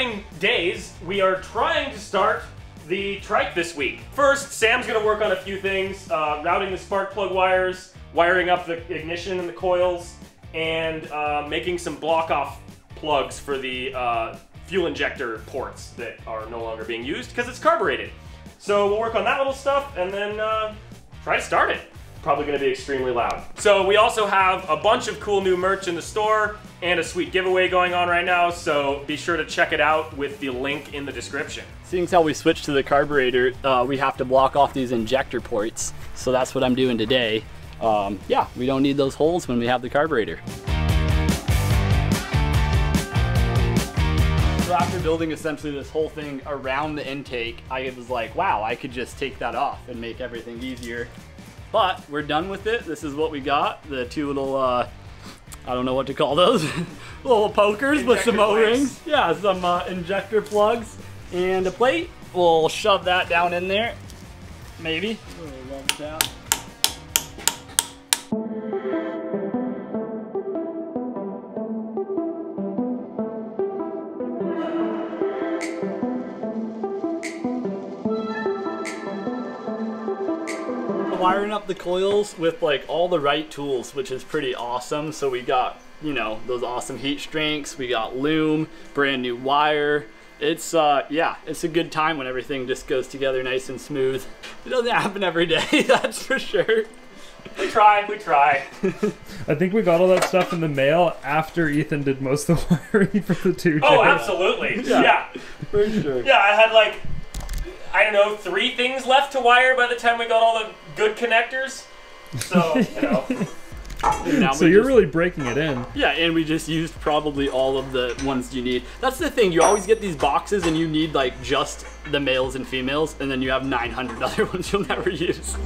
coming days, we are trying to start the Trike this week. First, Sam's gonna work on a few things, routing the spark plug wires, wiring up the ignition and the coils, and making some block-off plugs for the fuel injector ports that are no longer being used because it's carbureted. So we'll work on that little stuff and then try to start it. Probably gonna be extremely loud. So we also have a bunch of cool new merch in the store and a sweet giveaway going on right now, so be sure to check it out with the link in the description. Seeing as how we switched to the carburetor, we have to block off these injector ports, so that's what I'm doing today. Yeah, we don't need those holes when we have the carburetor. So after building essentially this whole thing around the intake, I was like, wow, I could just take that off and make everything easier. But we're done with it. This is what we got. The two little, I don't know what to call those, little pokers with some O-rings. Yeah, some injector plugs and a plate. We'll shove that down in there, maybe. We'll rub it down. Wiring up the coils with like all the right tools, which is pretty awesome. So we got, you know, those awesome heat sinks, we got loom, brand new wire. It's yeah, it's a good time when everything just goes together nice and smooth. It doesn't happen every day, that's for sure. We try. I think we got all that stuff in the mail after Ethan did most of the wiring for the two Oh, chairs. absolutely. Yeah, for sure. Yeah, I had like, I don't know, 3 things left to wire by the time we got all the good connectors. So, you know. Now so you're really breaking it in. Yeah, and we just used probably all of the ones you need. That's the thing, you always get these boxes and you need like just the males and females, and then you have 900 other ones you'll never use.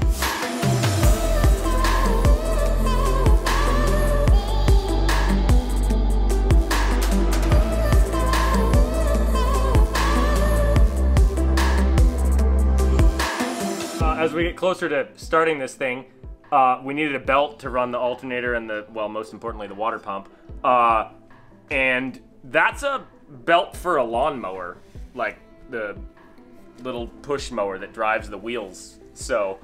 As we get closer to starting this thing, we needed a belt to run the alternator and the, well, most importantly, the water pump. And that's a belt for a lawnmower, like the little push mower that drives the wheels. So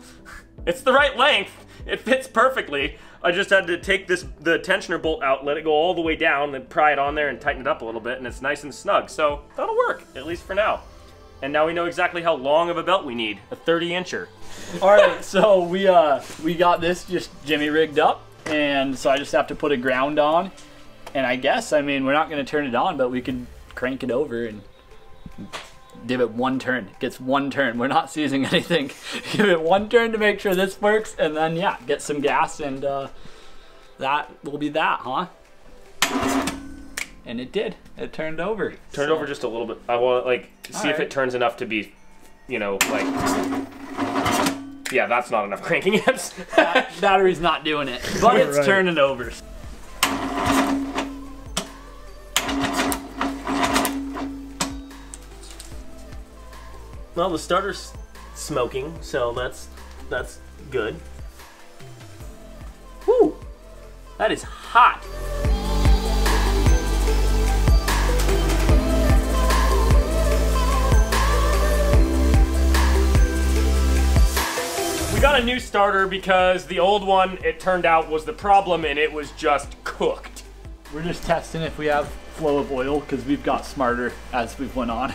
it's the right length. It fits perfectly. I just had to take the tensioner bolt out, let it go all the way down, then pry it on there and tighten it up a little bit, and it's nice and snug. So that'll work, at least for now. And now we know exactly how long of a belt we need, a 30-incher. All right, so we got this just jimmy rigged up, and so I just have to put a ground on. And I guess, I mean, we're not gonna turn it on, but we could crank it over and give it one turn. It gets one turn. We're not seizing anything. Give it one turn to make sure this works, and then yeah, get some gas, and that will be that, huh? And it did. It turned over. Turned over just a little bit. I want to like see if it turns enough to be, you know, like. Yeah, that's not enough cranking yet. Battery's not doing it, but it's turning over. Well, the starter's smoking, so that's good. Whew, that is hot. We got a new starter because the old one, it turned out, was the problem, and it was just cooked. We're just testing if we have flow of oil because we've got smarter as we've went on.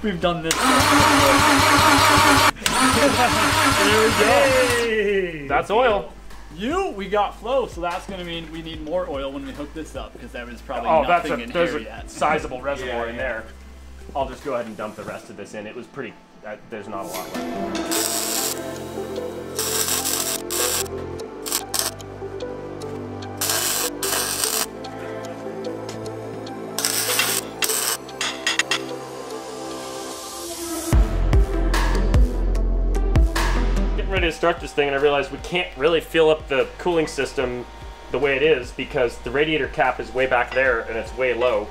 We've done this. There we go. Hey. That's oil. We got flow, so that's gonna mean we need more oil when we hook this up because there was probably nothing in here yet. There's a sizable reservoir in there. I'll just go ahead and dump the rest of this in. It was pretty. There's not a lot left. Ready to start this thing, and I realized we can't really fill up the cooling system the way it is because the radiator cap is way back there and it's way low.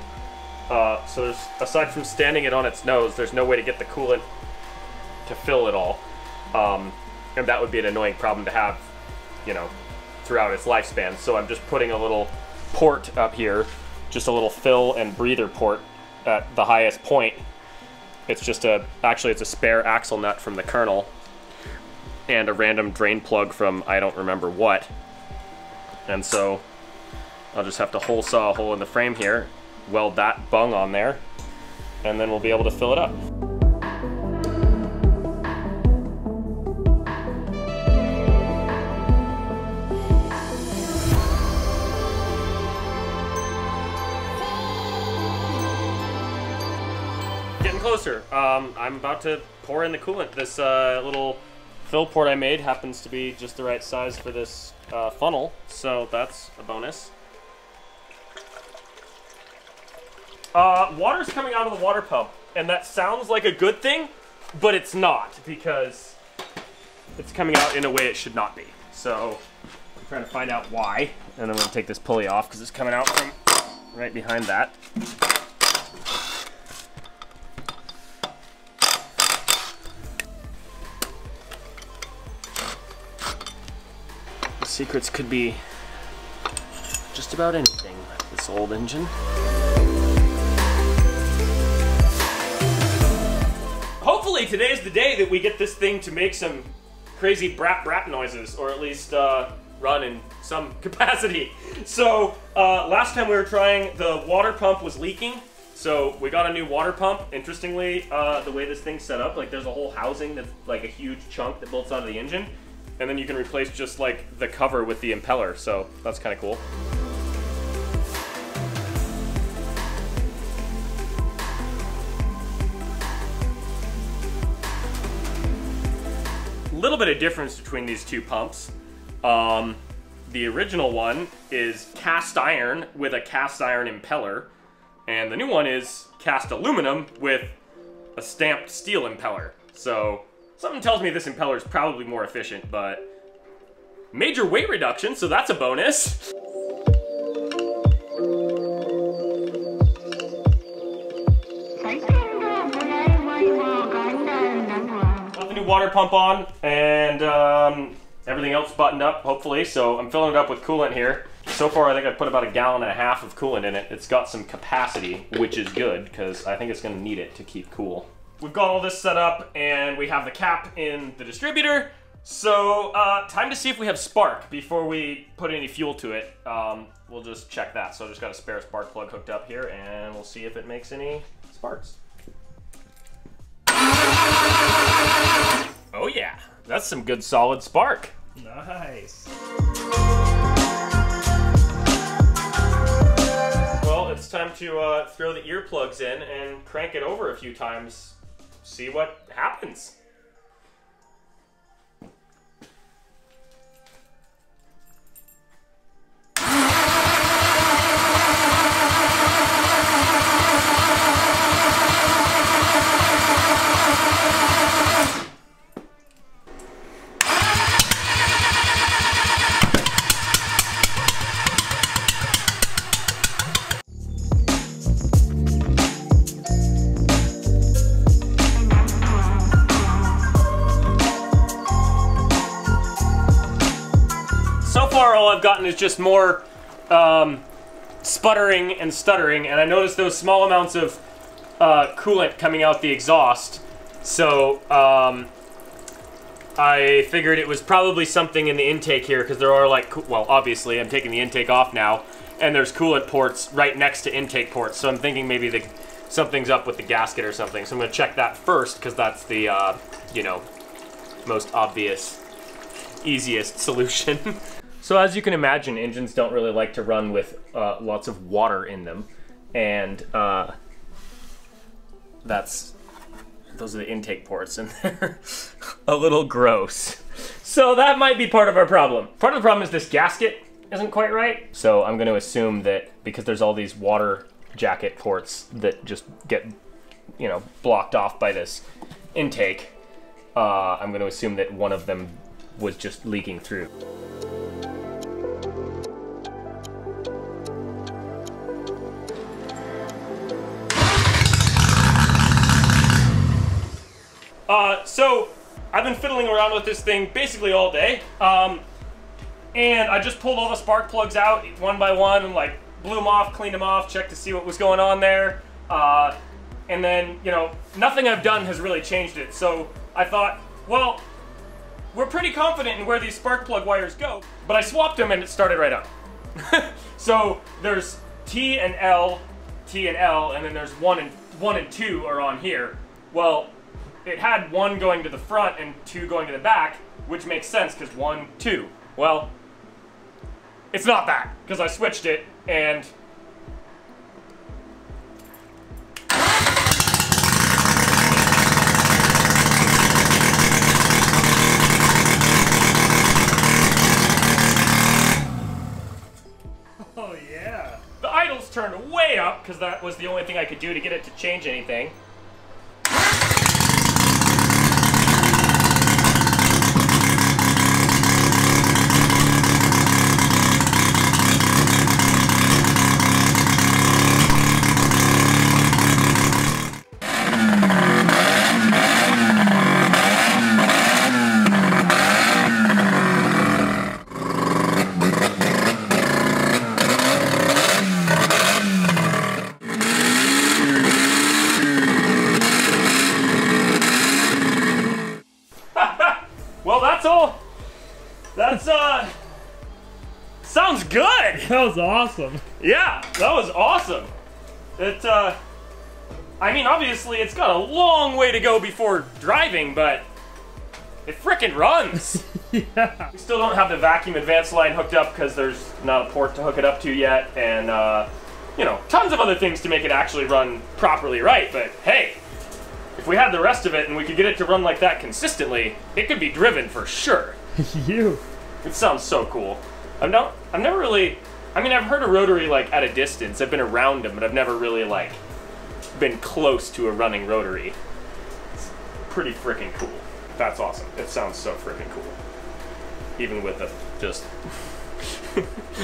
So there's, aside from standing it on its nose, there's no way to get the coolant to fill it all. And that would be an annoying problem to have, you know, throughout its lifespan. So I'm just putting a little port up here, just a little fill and breather port, at the highest point. It's just actually it's a spare axle nut from the kernel and a random drain plug from I don't remember what. And so I'll just have to hole saw a hole in the frame here, weld that bung on there, and then we'll be able to fill it up. Getting closer. I'm about to pour in the coolant. This little fill port I made happens to be just the right size for this funnel, so that's a bonus. Water's coming out of the water pump, and that sounds like a good thing, but it's not, because it's coming out in a way it should not be. So I'm trying to find out why, and I'm going to take this pulley off because it's coming out from right behind that. The secrets could be just about anything with this old engine. Hopefully today's the day that we get this thing to make some crazy brat brat noises, or at least run in some capacity. So last time we were trying, the water pump was leaking, so we got a new water pump. Interestingly, the way this thing's set up, like there's a whole housing that's like a huge chunk that bolts onto the engine, and then you can replace just like the cover with the impeller, so that's kind of cool. Little bit of difference between these two pumps. The original one is cast iron with a cast iron impeller, and the new one is cast aluminum with a stamped steel impeller. So something tells me this impeller is probably more efficient, but major weight reduction, so that's a bonus. Water pump on, and everything else buttoned up, hopefully, so I'm filling it up with coolant here. So far I think I've put about 1.5 gallons of coolant in it. It's got some capacity, which is good because I think it's going to need it to keep cool. We've got all this set up and we have the cap in the distributor, so time to see if we have spark before we put any fuel to it. We'll just check that. So I just got a spare spark plug hooked up here and we'll see if it makes any sparks. Oh yeah, that's some good solid spark. Nice. Well, it's time to throw the earplugs in and crank it over a few times, see what happens. All I've gotten is just more sputtering and stuttering, and I noticed those small amounts of coolant coming out the exhaust, so I figured it was probably something in the intake here, because there are like, well, obviously I'm taking the intake off now, and there's coolant ports right next to intake ports, so I'm thinking maybe something's up with the gasket or something, so I'm going to check that first, because that's the, you know, most obvious, easiest solution. So as you can imagine, engines don't really like to run with lots of water in them, and those are the intake ports, and they're a little gross. So that might be part of our problem. Part of the problem is this gasket isn't quite right, so I'm going to assume that because there's all these water jacket ports that just get, you know, blocked off by this intake, I'm going to assume that one of them was just leaking through. So I've been fiddling around with this thing basically all day, and I just pulled all the spark plugs out one by one and like blew them off, cleaned them off, checked to see what was going on there. And then, you know, nothing I've done has really changed it. So I thought, well, we're pretty confident in where these spark plug wires go, but I swapped them and it started right up. So there's T and L, and then there's 1 and 2 are on here. Well, it had 1 going to the front and 2 going to the back, which makes sense because 1, 2. Well, it's not that, because I switched it and Oh yeah. the idles turned way up because that was the only thing I could do to get it to change anything. Well, that's all. That's, sounds good. That was awesome. Yeah, that was awesome. It, I mean, obviously it's got a long way to go before driving, but it frickin' runs. Yeah. We still don't have the vacuum advance line hooked up because there's not a port to hook it up to yet, and, you know, tons of other things to make it actually run properly right, but hey, if we had the rest of it and we could get it to run like that consistently, it could be driven for sure. You. It sounds so cool. I've never really, I mean, I've heard a rotary like at a distance. I've been around them, but I've never really like been close to a running rotary. It's pretty freaking cool. That's awesome. It sounds so freaking cool. Even with a just,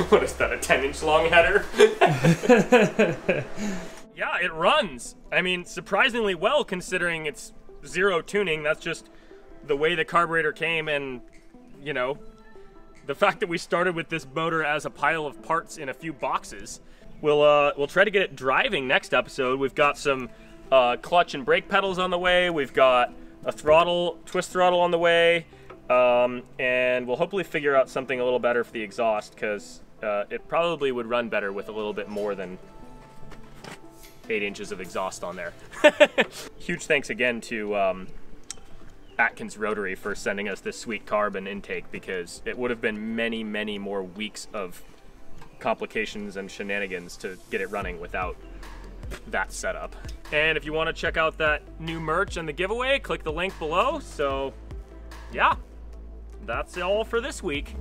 what is that, a 10-inch long header? Yeah, it runs. I mean, surprisingly well considering it's 0 tuning. That's just the way the carburetor came, and, you know, the fact that we started with this motor as a pile of parts in a few boxes. We'll try to get it driving next episode. We've got some clutch and brake pedals on the way. We've got a twist throttle on the way, and we'll hopefully figure out something a little better for the exhaust, because it probably would run better with a little bit more than 8 inches of exhaust on there. Huge thanks again to Atkins Rotary for sending us this sweet carb and intake, because it would have been many, many more weeks of complications and shenanigans to get it running without that setup. And if you want to check out that new merch and the giveaway, click the link below. So yeah, that's all for this week.